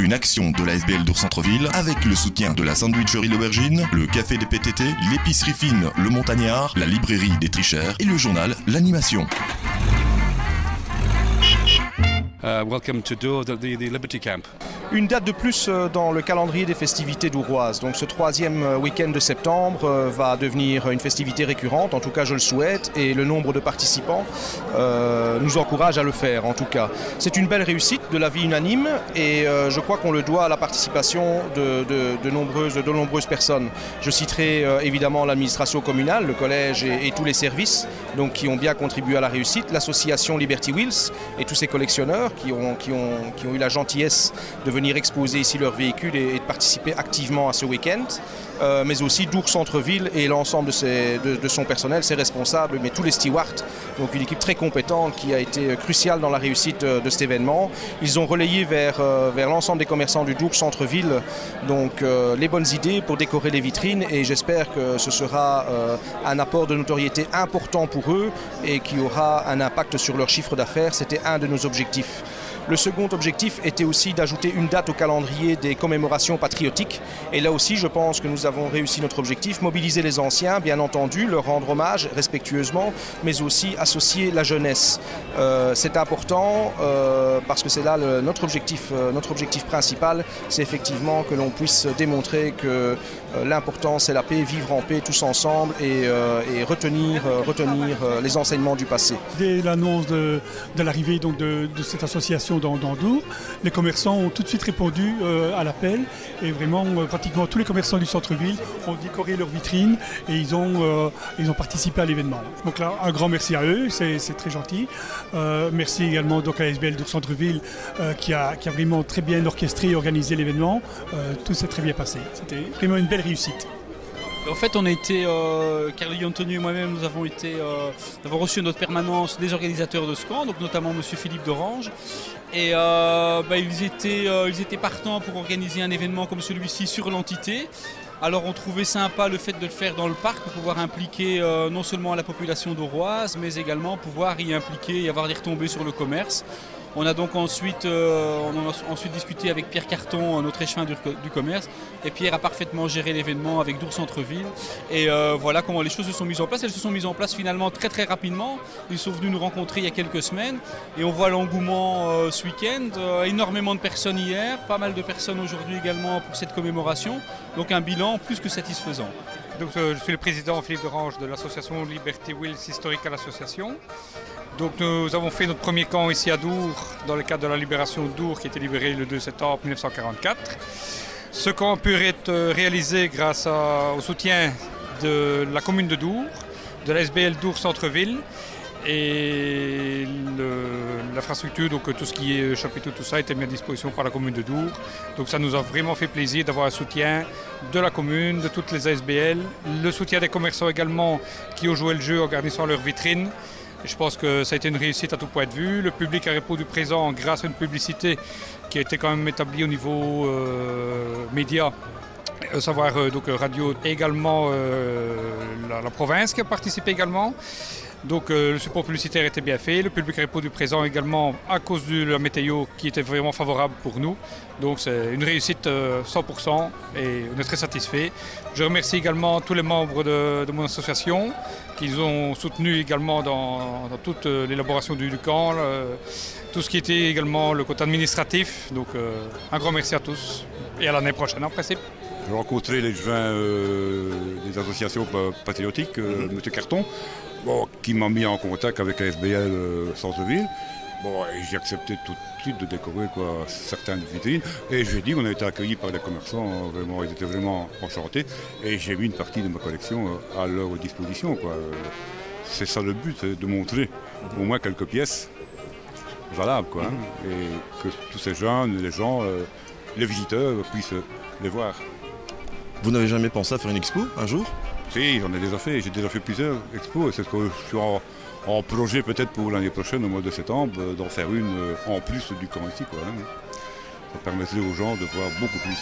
une action de la SBL Dour Centre-Ville avec le soutien de la sandwicherie L'Aubergine, le café des PTT, l'épicerie fine Le Montagnard, la librairie des Tricheurs et le journal L'Animation. Welcome to Dour, the Liberty Camp. Une date de plus dans le calendrier des festivités douroises. Donc ce troisième week-end de septembre va devenir une festivité récurrente, en tout cas je le souhaite, et le nombre de participants nous encourage à le faire en tout cas. C'est une belle réussite de l'avis unanime et je crois qu'on le doit à la participation de nombreuses personnes. Je citerai évidemment l'administration communale, le collège et tous les services donc, qui ont bien contribué à la réussite, l'association Liberty Wheels et tous ces collectionneurs qui ont eu la gentillesse de venir exposer ici leur véhicule et de participer activement à ce week-end, mais aussi Dour Centre-Ville et l'ensemble de son personnel, ses responsables, mais tous les stewards, donc une équipe très compétente qui a été cruciale dans la réussite de cet événement. Ils ont relayé vers l'ensemble des commerçants du Dour Centre-Ville donc, les bonnes idées pour décorer les vitrines et j'espère que ce sera un apport de notoriété important pour eux et qui aura un impact sur leur chiffre d'affaires. C'était un de nos objectifs. Le second objectif était aussi d'ajouter une date au calendrier des commémorations patriotiques. Et là aussi, je pense que nous avons réussi notre objectif, mobiliser les anciens, bien entendu, leur rendre hommage respectueusement, mais aussi associer la jeunesse. C'est important parce que c'est là notre objectif principal, c'est effectivement que l'on puisse démontrer que l'important c'est la paix, vivre en paix tous ensemble et retenir les enseignements du passé. Dès l'annonce de l'arrivée donc, de cette association dans Dour, les commerçants ont tout de suite répondu à l'appel et vraiment pratiquement tous les commerçants du centre-ville ont décoré leurs vitrines et ils ont participé à l'événement. Donc là, un grand merci à eux, c'est très gentil. Merci également donc, à la SBL Dour Centre-Ville qui a vraiment très bien orchestré et organisé l'événement. Tout s'est très bien passé. C'était vraiment une belle réussite. En fait, on a été, Carly Antonio et moi-même, nous avons reçu notre permanence des organisateurs de ce camp, donc notamment M. Philippe d'Orange. Et ils étaient partants pour organiser un événement comme celui-ci sur l'entité. Alors on trouvait sympa le fait de le faire dans le parc pour pouvoir impliquer non seulement la population dauroise, mais également pouvoir y impliquer et avoir des retombées sur le commerce. On a donc ensuite discuté avec Pierre Carton, notre échevin du commerce. Et Pierre a parfaitement géré l'événement avec Dour Centre-Ville. Et voilà comment les choses se sont mises en place. Elles se sont mises en place finalement très très rapidement. Ils sont venus nous rencontrer il y a quelques semaines. Et on voit l'engouement ce week-end. Énormément de personnes hier, pas mal de personnes aujourd'hui également pour cette commémoration. Donc un bilan plus que satisfaisant. Donc, je suis le président Philippe d'Orange de l'association Liberty Wheels historique à l'association. Donc nous avons fait notre premier camp ici à Dour dans le cadre de la libération de Dour qui a été libérée le 2 septembre 1944. Ce camp a pu être réalisé grâce au soutien de la commune de Dour, de la SBL Dour Centre-Ville et l'infrastructure, donc tout ce qui est chapiteau, tout ça était mis à disposition par la commune de Dour. Donc ça nous a vraiment fait plaisir d'avoir un soutien de la commune, de toutes les ASBL, le soutien des commerçants également qui ont joué le jeu en garnissant leurs vitrines. Je pense que ça a été une réussite à tout point de vue. Le public a répondu présent grâce à une publicité qui a été quand même établie au niveau média, à savoir donc radio et également la province qui a participé également. Donc le support publicitaire était bien fait, le public a répondu présent également à cause de la météo qui était vraiment favorable pour nous. Donc c'est une réussite 100% et on est très satisfait. Je remercie également tous les membres de mon association qui nous ont soutenus également dans toute l'élaboration du camp, tout ce qui était également le côté administratif. Donc un grand merci à tous et à l'année prochaine en principe. J'ai rencontré l'échevin des associations patriotiques, M. Carton, qui m'a mis en contact avec la SBL Centre-Ville. Et j'ai accepté tout de suite de décorer certaines vitrines. Et j'ai dit qu'on a été accueillis par les commerçants, vraiment, ils étaient vraiment enchantés. Et j'ai mis une partie de ma collection à leur disposition. C'est ça le but, de montrer au moins quelques pièces valables. Et que tous ces jeunes, les gens, les visiteurs puissent les voir. Vous n'avez jamais pensé à faire une expo un jour ? Si, j'en ai déjà fait. J'ai déjà fait plusieurs expos. C'est ce que je suis en projet peut-être pour l'année prochaine, au mois de septembre, d'en faire une en plus du camp ici. Ça permettrait aux gens de voir beaucoup plus.